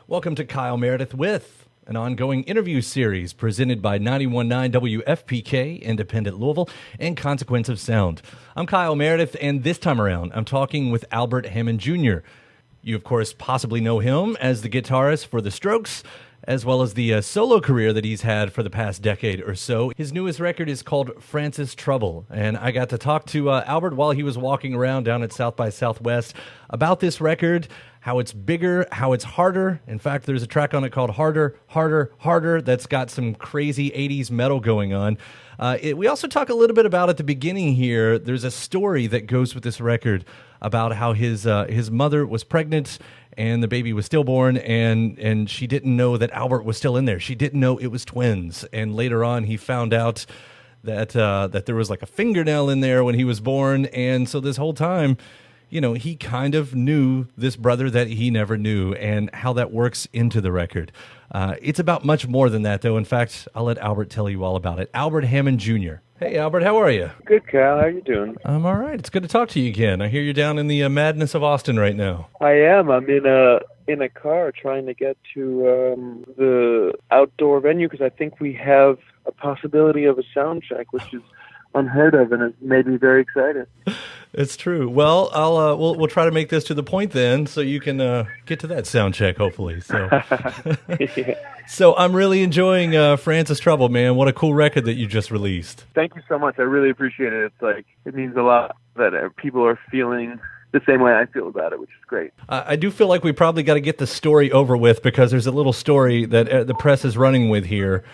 Welcome to Kyle Meredith with an ongoing interview series presented by 91.9 WFPK, Independent Louisville, and Consequence of Sound. I'm Kyle Meredith, and this time around, I'm talking with Albert Hammond Jr. You, of course, possibly know him as the guitarist for The Strokes, as well as the solo career that he's had for the past decade or so. His newest record is called Francis Trouble, and I got to talk to Albert while he was walking around down at South by Southwest about this record, how it's bigger, how it's harder. In fact, there's a track on it called Harder, Harder, Harder that's got some crazy 80s metal going on. We also talk a little bit about at the beginning here, there's a story that goes with this record about how his mother was pregnant and the baby was stillborn, and she didn't know that Albert was still in there. She didn't know it was twins. And later on, he found out that there was like a fingernail in there when he was born. And so this whole time, you know, he kind of knew this brother that he never knew, and how that works into the record. It's about much more than that, though. In fact, I'll let Albert tell you all about it. Albert Hammond Jr. Hey, Albert, how are you? Good, Kyle. How are you doing? I'm all right. It's good to talk to you again. I hear you're down in the madness of Austin right now. I am. I'm in a car trying to get to the outdoor venue because I think we have a possibility of a sound check, which is unheard of, and it made me very excited. It's true. Well, we'll try to make this to the point then, so you can get to that sound check, hopefully. So, Yeah. So I'm really enjoying Francis Trouble, man. What a cool record that you just released. Thank you so much. I really appreciate it. It's like it means a lot that people are feeling the same way I feel about it, which is great. I do feel like we probably got to get the story over with, because there's a little story that the press is running with here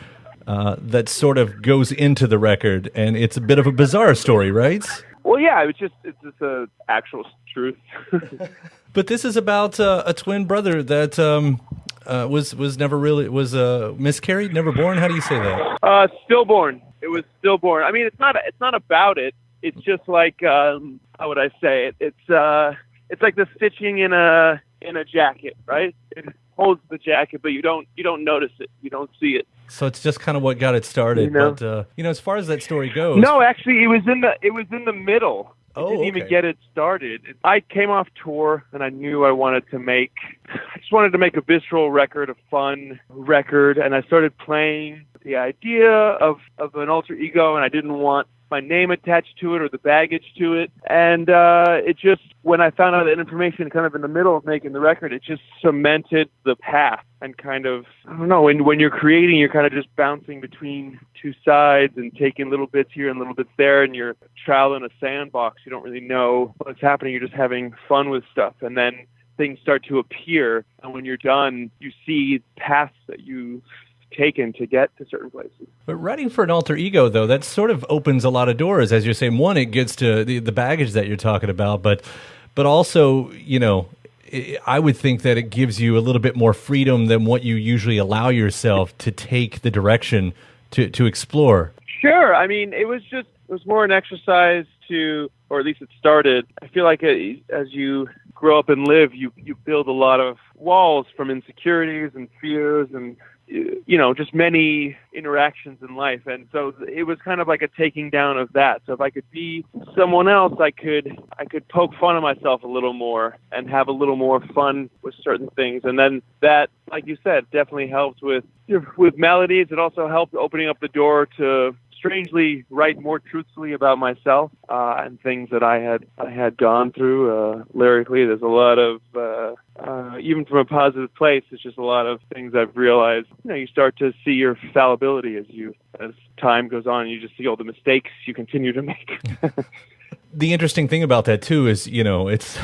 that sort of goes into the record, and it's a bit of a bizarre story, right? Well, yeah, it's just a actual truth. But this is about a twin brother that was never really miscarried, never born. How do you say that? Stillborn. It was stillborn. I mean, it's not about it. It's just like how would I say it? It's like the stitching in a jacket, right? It holds the jacket, but you don't notice it. You don't see it. So it's just kind of what got it started. You know? But as far as that story goes, no, actually, it was in the middle. Oh, didn't even get it started. I came off tour, and I knew I just wanted to make a visceral record, a fun record, and I started playing the idea of an alter ego, and I didn't want my name attached to it or the baggage to it. And it just, when I found out that information kind of in the middle of making the record, it just cemented the path. And kind of, I don't know, when you're creating, you're kind of just bouncing between two sides and taking little bits here and little bits there, and you're a child in a sandbox. You don't really know what's happening. You're just having fun with stuff. And then things start to appear, and when you're done, you see paths that you've taken to get to certain places. But writing for an alter ego, though, that sort of opens a lot of doors, as you're saying. One, it gets to the baggage that you're talking about, but also, I would think that it gives you a little bit more freedom than what you usually allow yourself to take the direction to explore. Sure. I mean, it was more an exercise or at least it started. I feel like as you grow up and live, you build a lot of walls from insecurities and fears and just many interactions in life. And so it was kind of like a taking down of that. So if I could be someone else, I could poke fun at myself a little more and have a little more fun with certain things. And then that, like you said, definitely helped with melodies. It also helped opening up the door to strangely write more truthfully about myself and things that I had gone through lyrically. There's a lot of even from a positive place. It's just a lot of things I've realized. You start to see your fallibility as time goes on. You just see all the mistakes you continue to make. The interesting thing about that too is, it's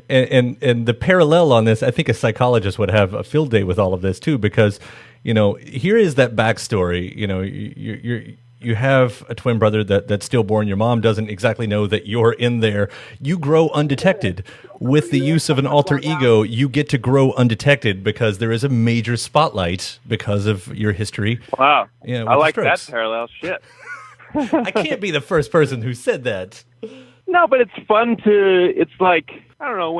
and the parallel on this. I think a psychologist would have a field day with all of this too, because here is that backstory. You have a twin brother that's stillborn. Your mom doesn't exactly know that you're in there. You grow undetected. With the use of an alter ego, you get to grow undetected because there is a major spotlight because of your history. Wow. Yeah, I like that parallel. Shit. I can't be the first person who said that. No, but it's fun it's like, I don't know,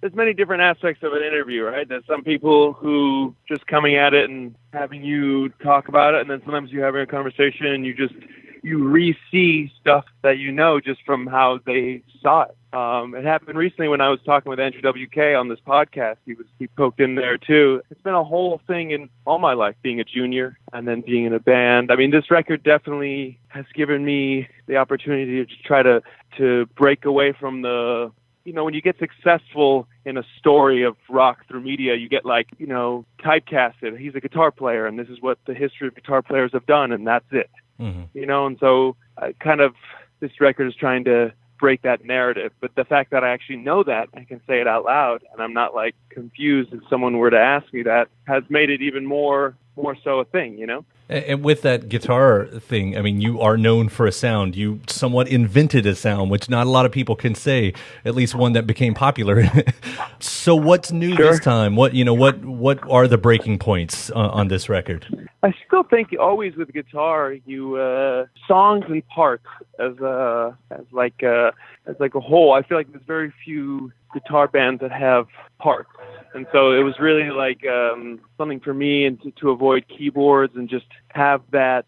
there's many different aspects of an interview, right? There's some people who just coming at it and having you talk about it, and then sometimes you're having a conversation and you re-see stuff that just from how they saw it. It happened recently when I was talking with Andrew WK on this podcast. He poked in there too. It's been a whole thing in all my life, being a junior and then being in a band. I mean, this record definitely has given me the opportunity to try to break away from the, when you get successful in a story of rock through media, you get typecasted. He's a guitar player, and this is what the history of guitar players have done, and that's it. Mm-hmm. And so this record is trying to break that narrative. But the fact that I actually know that, I can say it out loud, and I'm not confused if someone were to ask me that, has made it even more so a thing, And with that guitar thing, I mean, you are known for a sound. You somewhat invented a sound, which not a lot of people can say, at least one that became popular. So what's new this time? What are the breaking points on this record? I still think always with guitar, you songs and parts as a whole. I feel like there's very few guitar bands that have parts. And so it was really something for me, and to avoid keyboards and just have that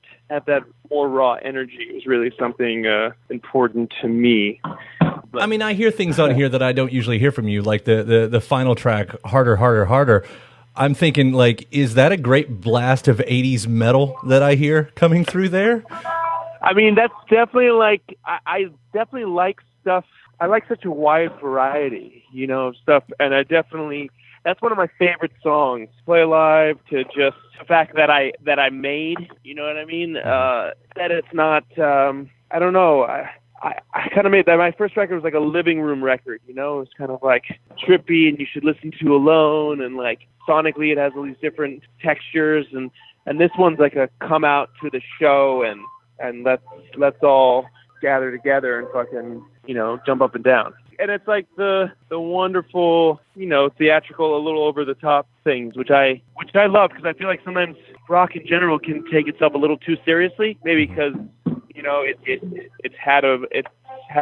more raw energy was really something important to me. But, I mean, I hear things on here that I don't usually hear from you, like the final track, Harder, Harder, Harder. I'm thinking, is that a great blast of 80s metal that I hear coming through there? I mean, that's definitely I definitely like stuff. I like such a wide variety, of stuff, and that's one of my favorite songs. Play Alive, to just the fact that I made, you know what I mean? That it's not, I don't know. I kind of made that. My first record was like a living room record, It was kind of trippy, and you should listen to alone, and sonically it has all these different textures, and this one's like a come out to the show, and let's all gather together and fucking, jump up and down. And it's the wonderful, theatrical, a little over the top things, which I love, because I feel like sometimes rock in general can take itself a little too seriously, maybe because it's had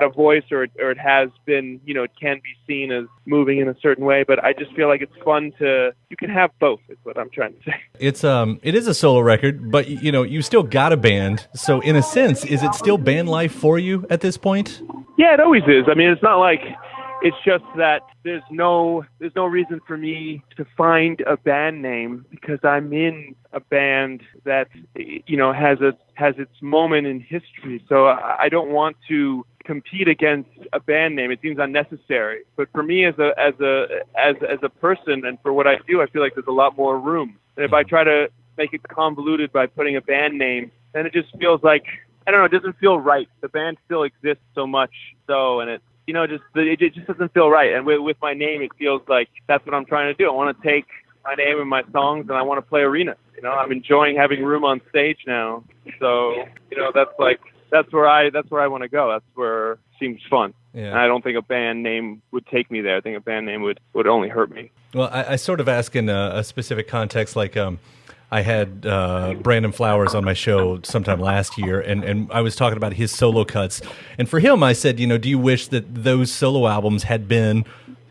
a voice, or it has been, it can be seen as moving in a certain way. But I just feel like it's fun you can have both, is what I'm trying to say. It is a solo record, but you still got a band. So in a sense, is it still band life for you at this point? Yeah, it always is. I mean, it's not it's just that there's no reason for me to find a band name, because I'm in a band that has its moment in history. So I don't want to compete against a band name. It seems unnecessary. But for me as a person, and for what I do, I feel like there's a lot more room. And if I try to make it convoluted by putting a band name, then it just feels like, I don't know, it doesn't feel right. The band still exists so much, and it just doesn't feel right. And with my name, it feels like that's what I'm trying to do. I want to take my name and my songs, and I want to play arena. I'm enjoying having room on stage now. So, that's where I want to go. That's where it seems fun. Yeah. And I don't think a band name would take me there. I think a band name would only hurt me. Well, I sort of ask in a specific context, I had Brandon Flowers on my show sometime last year, and I was talking about his solo cuts. And for him, I said, do you wish that those solo albums had been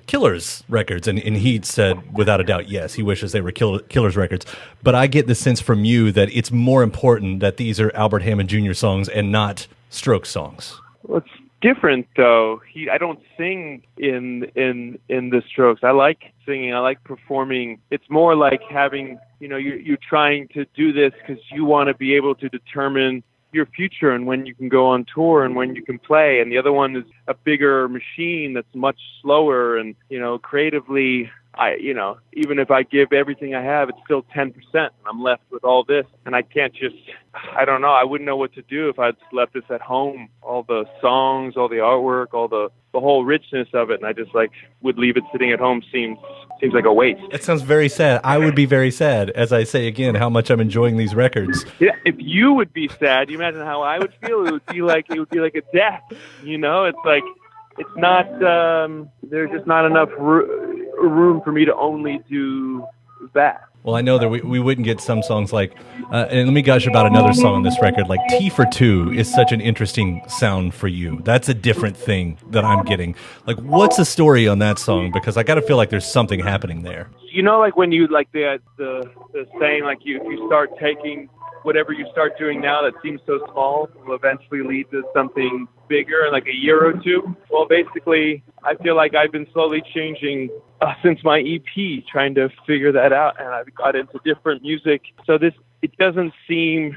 Killers records? And he said, without a doubt, yes, he wishes they were Killers records. But I get the sense from you that it's more important that these are Albert Hammond Jr. songs and not Strokes songs. Well, it's different, though. I don't sing in the Strokes. I like singing. I like performing. It's more like having, you're trying to do this because you want to be able to determine your future and when you can go on tour and when you can play. And the other one is a bigger machine that's much slower, and creatively, even if I give everything I have, it's still 10%, and I'm left with all this, and I can't just, I don't know, I wouldn't know what to do if I'd left this at home, all the songs, all the artwork, all the whole richness of it, and I just would leave it sitting at home. Seems like a waste. It sounds very sad. I would be very sad, as I say again, how much I'm enjoying these records. Yeah, if you would be sad, you imagine how I would feel. It would be like a death. It's not. There's just not enough room for me to only do that. Well, I know that we wouldn't get some songs and let me gush about another song on this record, like T42 is such an interesting sound for you. That's a different thing that I'm getting. What's the story on that song? Because I got to feel like there's something happening there. When you, the saying, if you start taking whatever you start doing now that seems so small will eventually lead to something bigger in like a year or two. Well, basically, I feel like I've been slowly changing since my EP, trying to figure that out, and I've got into different music. So it doesn't seem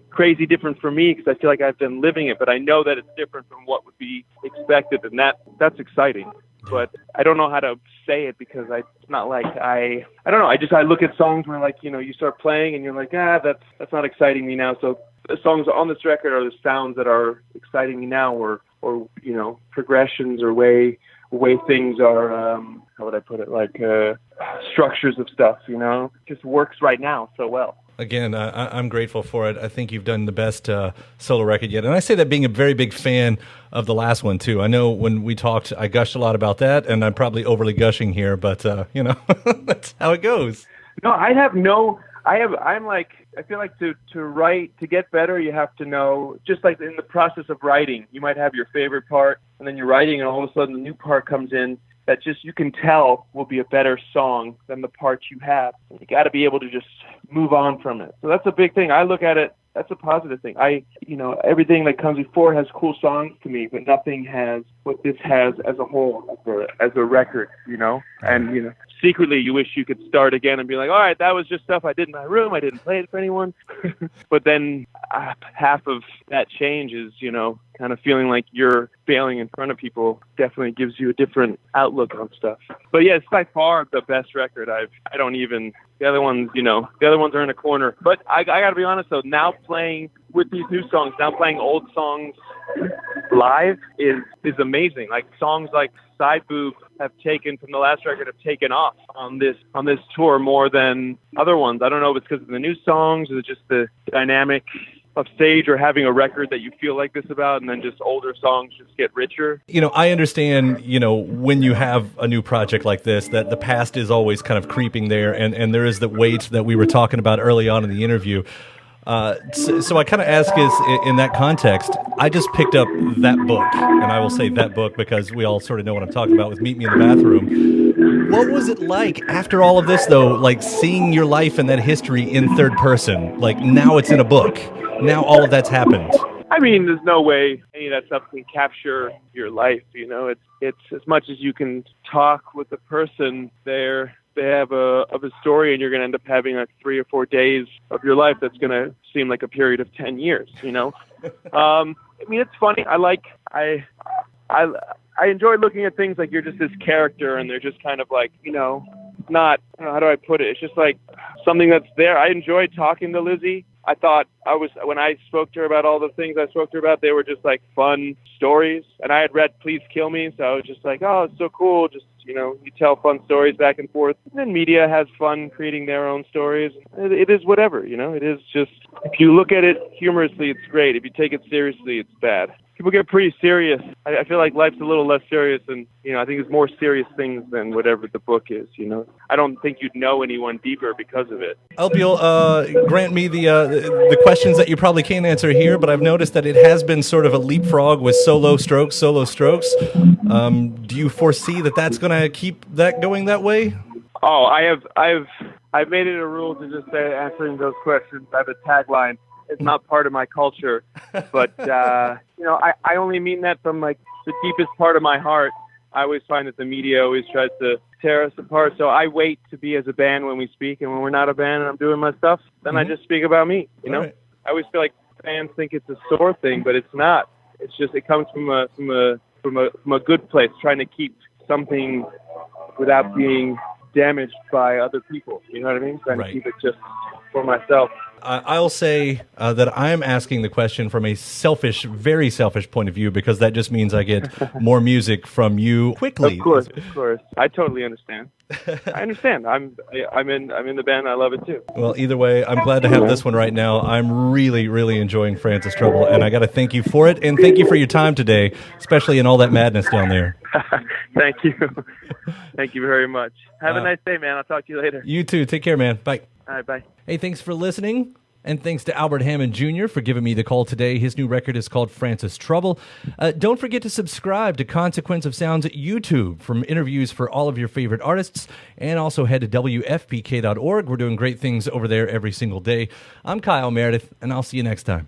crazy different for me because I feel like I've been living it, but I know that it's different from what would be expected, and that's exciting. But I don't know how to say it because it's not like I don't know. I look at songs where like, you start playing and you're like, that's not exciting me now. So the songs on this record are the sounds that are exciting me now, or progressions or way things are, how would I put it? Like structures of stuff, just works right now so well. Again, I'm grateful for it. I think you've done the best solo record yet. And I say that being a very big fan of the last one, too. I know when we talked, I gushed a lot about that, and I'm probably overly gushing here, but, that's how it goes. No, I feel like to write, to get better, you have to know, just like in the process of writing, you might have your favorite part, and then you're writing, and all of a sudden the new part comes in that just you can tell will be a better song than the part you have. You got to be able to just move on from it. So that's a big thing. I look at it, that's a positive thing. Everything that comes before has cool songs to me, but nothing has what this has as a whole, as a record, And, secretly you wish you could start again and be like, all right, that was just stuff I did in my room. I didn't play it for anyone. But then half of that change is, kind of feeling like you're failing in front of people definitely gives you a different outlook on stuff. But yeah, it's by far the best record. The other ones are in a corner. But I got to be honest though, now playing with these new songs, now playing old songs live is amazing. Like songs like Side Boob have taken from the last record have taken off on this tour more than other ones. I don't know if it's because of the new songs or just the dynamic of stage or having a record that you feel like this about, and then just older songs just get richer. I understand, when you have a new project like this, that the past is always kind of creeping there, and there is the weight that we were talking about early on in the interview. So I kind of ask is, in that context, I just picked up that book, and I will say that book because we all sort of know what I'm talking about with Meet Me in the Bathroom. What was it like after all of this, though, like seeing your life and that history in third person? Like now it's in a book. Now all of that's happened. I mean, there's no way any of that stuff can capture your life. It's as much as you can talk with the person there. They have a story, and you're going to end up having like 3 or 4 days of your life that's going to seem like a period of 10 years. I mean, it's funny. I enjoy looking at things like you're just this character, and they're just kind of like, not, how do I put it? It's just like something that's there. I enjoyed talking to Lizzie. I thought when I spoke to her about all the things I spoke to her about, they were just like fun stories. And I had read Please Kill Me, so I was just like, oh, it's so cool. Just, you tell fun stories back and forth. And then media has fun creating their own stories. It is whatever, it is just, if you look at it humorously, it's great. If you take it seriously, it's bad. People get pretty serious. I feel like life's a little less serious, and I think there's more serious things than whatever the book is. I don't think you'd know anyone deeper because of it. I hope you'll grant me the questions that you probably can't answer here, but I've noticed that it has been sort of a leapfrog with solo strokes. Do you foresee that that's going to keep that going that way? Oh, I've made it a rule to just say answering those questions. I have a tagline. It's not part of my culture, but I only mean that from like the deepest part of my heart. I always find that the media always tries to tear us apart, so I wait to be as a band when we speak, and when we're not a band and I'm doing my stuff, then I just speak about me. Right. I always feel like fans think it's a sore thing, but it's not. It's just it comes from a good place, trying to keep something without being damaged by other people. You know what I mean? Trying to keep it just for myself. I'll say that I'm asking the question from a selfish, very selfish point of view, because that just means I get more music from you quickly. Of course. I totally understand. I understand. I'm in the band. I love it too. Well, either way, I'm glad to have this one right now. I'm really, really enjoying Francis Trouble, and I got to thank you for it, and thank you for your time today, especially in all that madness down there. Thank you. Thank you very much. Have a nice day, man. I'll talk to you later. You too. Take care, man. Bye. All right, bye. Hey, thanks for listening. And thanks to Albert Hammond Jr. for giving me the call today. His new record is called Francis Trouble. Don't forget to subscribe to Consequence of Sound's YouTube for interviews for all of your favorite artists. And also head to WFPK.org. We're doing great things over there every single day. I'm Kyle Meredith, and I'll see you next time.